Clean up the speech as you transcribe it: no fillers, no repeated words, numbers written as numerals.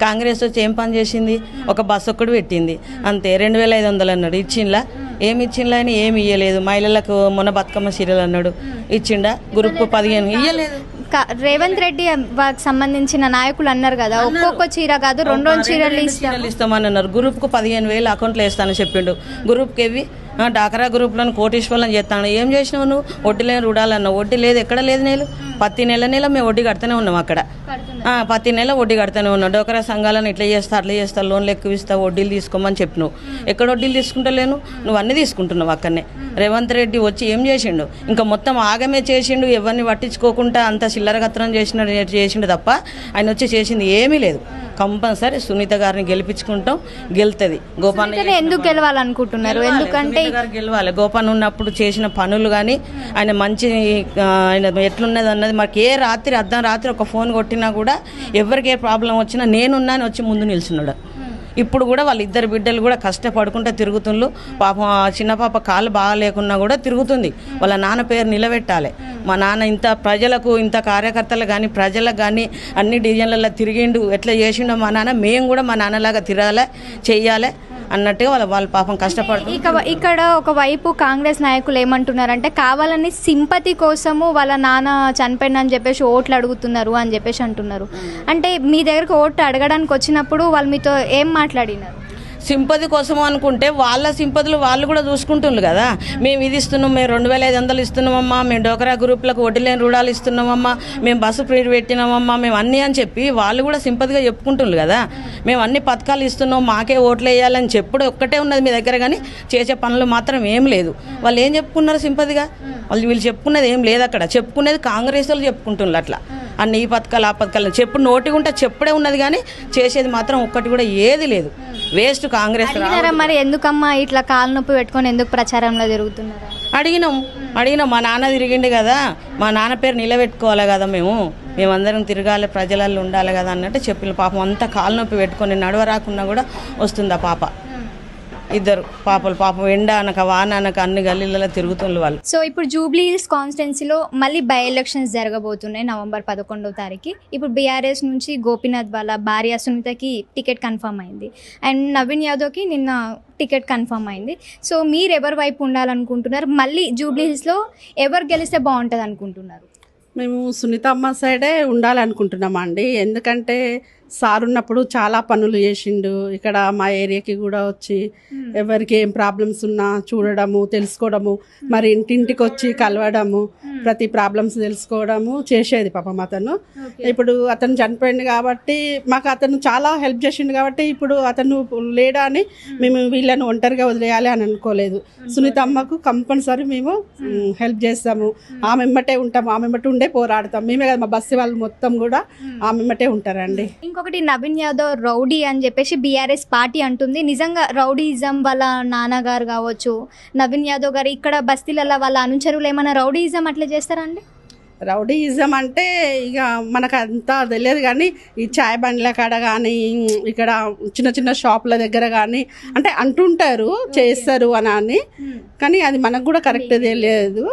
కాంగ్రెస్ వచ్చి ఏం పని చేసింది? ఒక బస్సు ఒక్కడు పెట్టింది అంతే. 2500 అన్నాడు, ఇచ్చిండ్లా? ఏమి ఇచ్చిండ్లా అని ఏమి ఇయ్యలేదు. మహిళలకు మొన్న బతుకమ్మ సీరియల్ అన్నాడు, ఇచ్చిండా? గ్రూప్ 15 ఇయ్యలేదు. రేవంత్ రెడ్డి సంబంధించిన నాయకులు అన్నారు కదా, ఒక్కొక్క చీర కాదు 2 చీరలు ఇస్తామని అన్నారు. గ్రూప్కు 15,000 అకౌంట్లో వేస్తానని చెప్పిండు. గ్రూప్కి ఇవి డాకరా గ్రూప్లను కోటీశ్వరులను చేస్తాను. ఏం చేసినావు నువ్వు? వడ్డీ లేని రుడాలన్నావు. వడ్డీ లేదు, ఎక్కడ లేదు. ప్రతి నెల మేము వడ్డీ కడుతూనే ఉన్నాం అక్కడ. ప్రతి నెల వడ్డీ కడుతూనే ఉన్నాం. డోకరా సంఘాలను ఇట్లా చేస్తా అట్లా చేస్తా, లోన్లు ఎక్కువ ఇస్తా, వడ్డీలు తీసుకోమని చెప్పినావు. ఎక్కడ వడ్డీలు తీసుకుంటలేను, నువ్వు అన్నీ తీసుకుంటున్నావు అక్కడనే. రేవంత్ రెడ్డి వచ్చి ఏం చేసిండు? ఇంకా మొత్తం ఆగమే చేసిండు. ఎవరిని పట్టించుకోకుండా అంత చిల్లరగత్రం చేసిండు తప్ప ఆయన వచ్చి చేసింది ఏమీ లేదు. కంపల్సరీ సునీత గారిని గెలిపించుకుంటాం, గెలుతుంది. గోపాల్ ఎందుకు గెలవాలనుకుంటున్నారు? ఎందుకంటే గెలవాలి. గోపాల్ ఉన్నప్పుడు చేసిన పనులు కానీ ఆయన మంచి ఆయన ఎట్లున్నది అన్నది మాకు ఏ రాత్రి అర్ధరాత్రి ఒక ఫోన్ కొట్టినా కూడా ఎవరికి ఏ ప్రాబ్లం వచ్చినా నేనున్నా అని వచ్చి ముందు నిల్చున్నాడు. ఇప్పుడు కూడా వాళ్ళ ఇద్దరు బిడ్డలు కూడా కష్టపడుకుంటూ తిరుగుతుండ్రు. పాపం చిన్న పాప కాళ్ళు బాగా లేకున్నా కూడా తిరుగుతుంది. వాళ్ళ నాన్న పేరు నిలబెట్టాలి. మా నాన్న ఇంత ప్రజలకు, ఇంత కార్యకర్తలు కానీ ప్రజలకు కానీ అన్ని డివిజన్లలో తిరిగిండు. ఎట్లా చేసిండో మా నాన్న, మేము కూడా మా నాన్నలాగా తిరగాలి, చెయ్యాలి అన్నట్టుగా వాళ్ళ పాపం కష్టపడుతుంది. ఇక్కడ ఒకవైపు కాంగ్రెస్ నాయకులు ఏమంటున్నారంటే కావాలని సింపతి కోసము వాళ్ళ నాన్న చనిపోయిందని చెప్పేసి ఓట్లు అడుగుతున్నారు అని చెప్పేసి అంటున్నారు. అంటే మీ దగ్గరకు ఓట్లు అడగడానికి వచ్చినప్పుడు వాళ్ళు మీతో ఏం మాట్లాడినారు? సింపతి కోసం అనుకుంటే వాళ్ళ సింపతులు వాళ్ళు కూడా చూసుకుంటున్నారు కదా. మేము ఇది ఇస్తున్నాం, మేము 2500 ఇస్తున్నామమ్మా, మేము డోకరా గ్రూప్లకు వడ్డీ లేని రుణాలు ఇస్తున్నామమ్మా, మేము బస్సు ఫ్రీ పెట్టినామమ్మా, మేము అన్నీ అని చెప్పి వాళ్ళు కూడా సింపతిగా చెప్పుకుంటున్నారు కదా. మేము అన్ని పథకాలు ఇస్తున్నాం, మాకే ఓట్లు వేయాలని చెప్పుడు ఒక్కటే ఉన్నది మీ దగ్గర, కానీ చేసే పనులు మాత్రం ఏం లేదు. వాళ్ళు ఏం చెప్పుకున్నారు సింపతిగా? వీళ్ళు చెప్పుకున్నది ఏం లేదు అక్కడ. చెప్పుకునేది కాంగ్రెస్ వాళ్ళు చెప్పుకుంటున్నారు అట్లా. అన్ని ఈ పథకాలు ఆ పథకాలు చెప్పుడు నోటి ఉంటే చెప్పుడే ఉన్నది, కానీ చేసేది మాత్రం ఒక్కటి కూడా ఏది లేదు. వేస్ట్ కాంగ్రెస్. మరి ఎందుకమ్మా ఇట్లా కాలు నొప్పి పెట్టుకొని ఎందుకు ప్రచారంలో తిరుగుతున్నారు? అడిగినాం. మా నాన్న తిరిగిండు కదా, మా నాన్న పేరు నిలబెట్టుకోవాలి కదా, మేమందరం తిరగాలి, ప్రజలలో ఉండాలి కదా అన్నట్టు చెప్పిన. పాపం అంతా కాలు నొప్పి పెట్టుకొని నడవరాకున్నా కూడా వస్తుంది ఆ పాప. ఇద్దరు పాపలు పాపం ఎండ అనక వాన అనక అన్ని గల్లీలలో తిరుగుతున్నారు వాళ్ళు. సో ఇప్పుడు జూబ్లీ హిల్స్ కాన్స్టిట్యున్సీలో మళ్ళీ బై ఎలక్షన్స్ జరగబోతున్నాయి నవంబర్ 11వ తారీఖు. ఇప్పుడు బీఆర్ఎస్ నుంచి గోపీనాథ్ వాళ్ళ భార్య సునీతకి టికెట్ కన్ఫర్మ్ అయింది, అండ్ నవీన్ యాదవ్కి నిన్న టికెట్ కన్ఫర్మ్ అయింది. సో మీరు ఎవరి వైపు ఉండాలనుకుంటున్నారు? మళ్ళీ జూబ్లీ హిల్స్లో ఎవరు గెలిస్తే బాగుంటుంది అనుకుంటున్నారు? మేము సునీత అమ్మ సైడే ఉండాలనుకుంటున్నామండి. ఎందుకంటే సార్ ఉన్నప్పుడు చాలా పనులు చేసిండు. ఇక్కడ మా ఏరియాకి కూడా వచ్చి ఎవరికి ఏం ప్రాబ్లమ్స్ ఉన్నా చూడడము, తెలుసుకోవడము, మరి ఇంటింటికి వచ్చి కలవడము, ప్రతి ప్రాబ్లమ్స్ తెలుసుకోవడము చేసేది పాపం అతను. ఇప్పుడు అతను చనిపోయింది కాబట్టి మాకు అతను చాలా హెల్ప్ చేసిండు కాబట్టి ఇప్పుడు అతను లేడా అని మేము వీళ్ళని ఒంటరిగా వదిలేయాలి అని అనుకోలేదు. సునీత అమ్మకు కంపల్సరీ మేము హెల్ప్ చేస్తాము, ఆమె ఎమ్మటే ఉంటాము, ఆమె ఎమ్మటే ఉండే పోరాడతాం. మేమే కదా, మా బస్సు వాళ్ళు మొత్తం కూడా ఆమె ఎమ్మటే ఉంటారండి. ఇంకొకటి, నవీన్ యాదవ్ రౌడీ అని చెప్పేసి బీఆర్ఎస్ పార్టీ అంటుంది. నిజంగా రౌడీయిజం వాళ్ళ నాన్నగారు కావచ్చు, నవీన్ యాదవ్ గారు ఇక్కడ బస్తీలలో వాళ్ళ అనుచరులు ఏమైనా రౌడీయిజం అట్లా చేస్తారా అండి? రౌడీయిజం అంటే ఇక మనకు అంతా తెలియదు, కానీ ఈ చాయ్ బండ్ల కాడ కానీ ఇక్కడ చిన్న చిన్న షాపుల దగ్గర కానీ అంటే అంటుంటారు చేస్తారు అని, కానీ అది మనకు కూడా కరెక్ట్ తెలియదు.